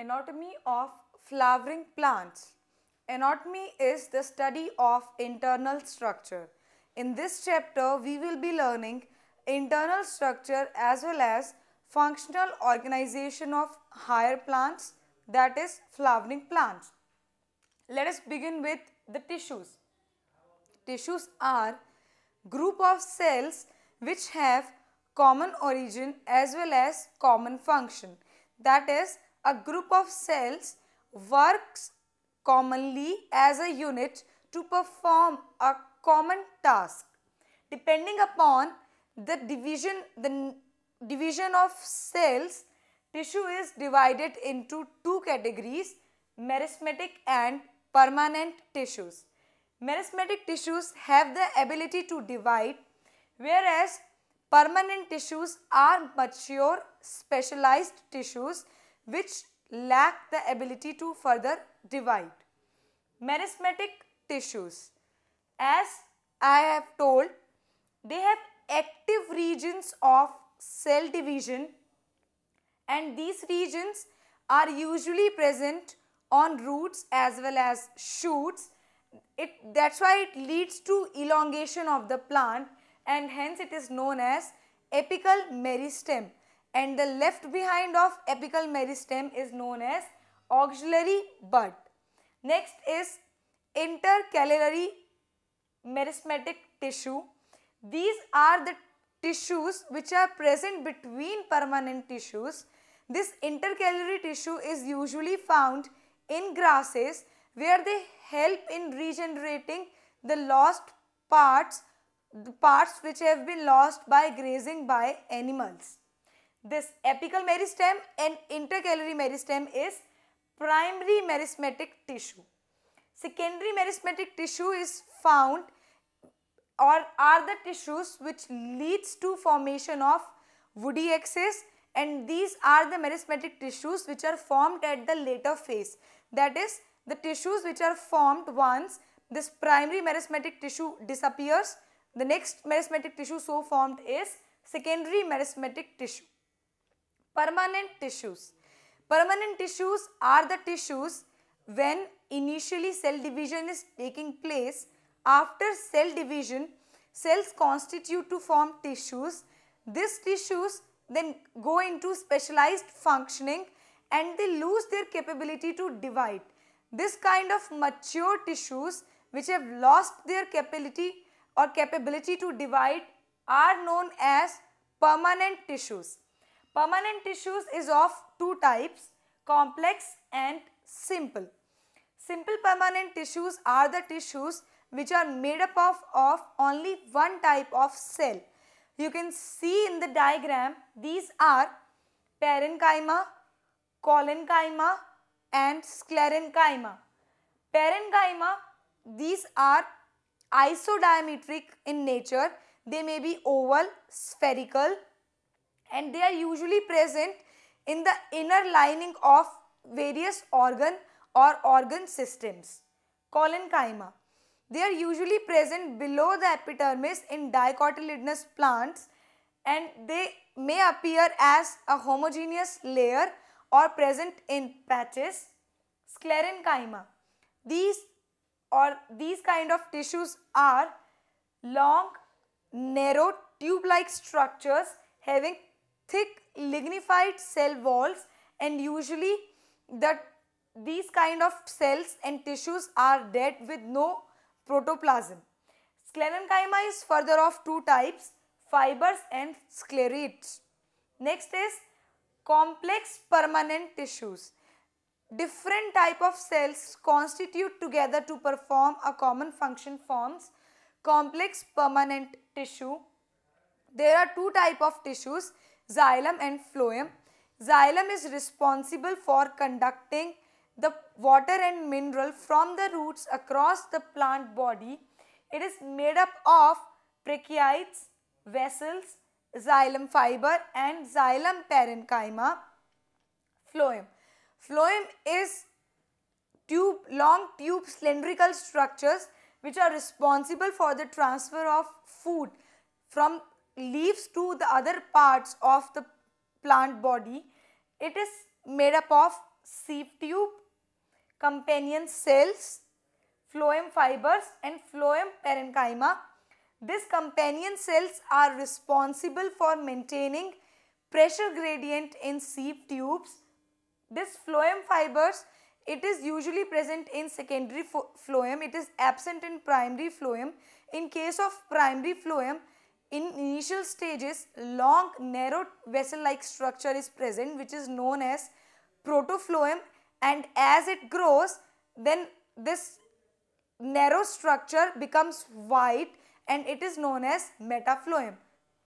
Anatomy of flowering plants. Anatomy is the study of internal structure. In this chapter, we will be learning internal structure as well as functional organization of higher plants, that is flowering plants. Let us begin with the tissues. Tissues are group of cells which have common origin as well as common function. That is, a group of cells works commonly as a unit to perform a common task. Depending upon the division of cells, tissue is divided into two categories: meristematic and permanent tissues. Meristematic tissues have the ability to divide, whereas permanent tissues are mature, specialized tissues which lack the ability to further divide. Meristematic tissues, as I have told, they have active regions of cell division, and these regions are usually present on roots as well as shoots. That's why it leads to elongation of the plant, and hence it is known as apical meristem, and the left behind of apical meristem is known as auxiliary bud. Next is intercalary meristematic tissue. These are the tissues which are present between permanent tissues. This intercalary tissue is usually found in grasses, where they help in regenerating the lost parts, the parts which have been lost by grazing by animals. This apical meristem and intercalary meristem is primary meristematic tissue. Secondary meristematic tissue is found or are the tissues which leads to formation of woody axis, and these are the meristematic tissues which are formed at the later phase. That is, the tissues which are formed once this primary meristematic tissue disappears, the next meristematic tissue so formed is secondary meristematic tissue. Permanent tissues. Permanent tissues are the tissues when initially cell division is taking place. After cell division, cells constitute to form tissues. These tissues then go into specialized functioning and they lose their capability to divide. This kind of mature tissues which have lost their capability to divide are known as permanent tissues. Permanent tissues is of two types: complex and simple. Simple permanent tissues are the tissues which are made up of only one type of cell. You can see in the diagram, these are parenchyma, collenchyma and sclerenchyma. Parenchyma, these are isodiametric in nature. They may be oval, spherical, and they are usually present in the inner lining of various organ or organ systems. Collenchyma, they are usually present below the epidermis in dicotyledonous plants, and they may appear as a homogeneous layer or present in patches. Sclerenchyma, these kind of tissues are long, narrow, tube-like structures having thick lignified cell walls, and usually these kind of cells and tissues are dead with no protoplasm. Sclerenchyma is further of two types: fibers and sclerites. Next is complex permanent tissues. Different type of cells constitute together to perform a common function forms complex permanent tissue. There are two type of tissues, xylem and phloem. Xylem is responsible for conducting the water and mineral from the roots across the plant body. It is made up of brachioids, vessels, xylem fiber and xylem parenchyma. Phloem. Phloem is long tube cylindrical structures which are responsible for the transfer of food from leaves to the other parts of the plant body. It is made up of sieve tube, companion cells, phloem fibers and phloem parenchyma. These companion cells are responsible for maintaining pressure gradient in sieve tubes. This phloem fibers, it is usually present in secondary phloem, it is absent in primary phloem. In case of primary phloem, in initial stages, long narrow vessel-like structure is present which is known as protophloem, and as it grows, then this narrow structure becomes wide and it is known as metaphloem.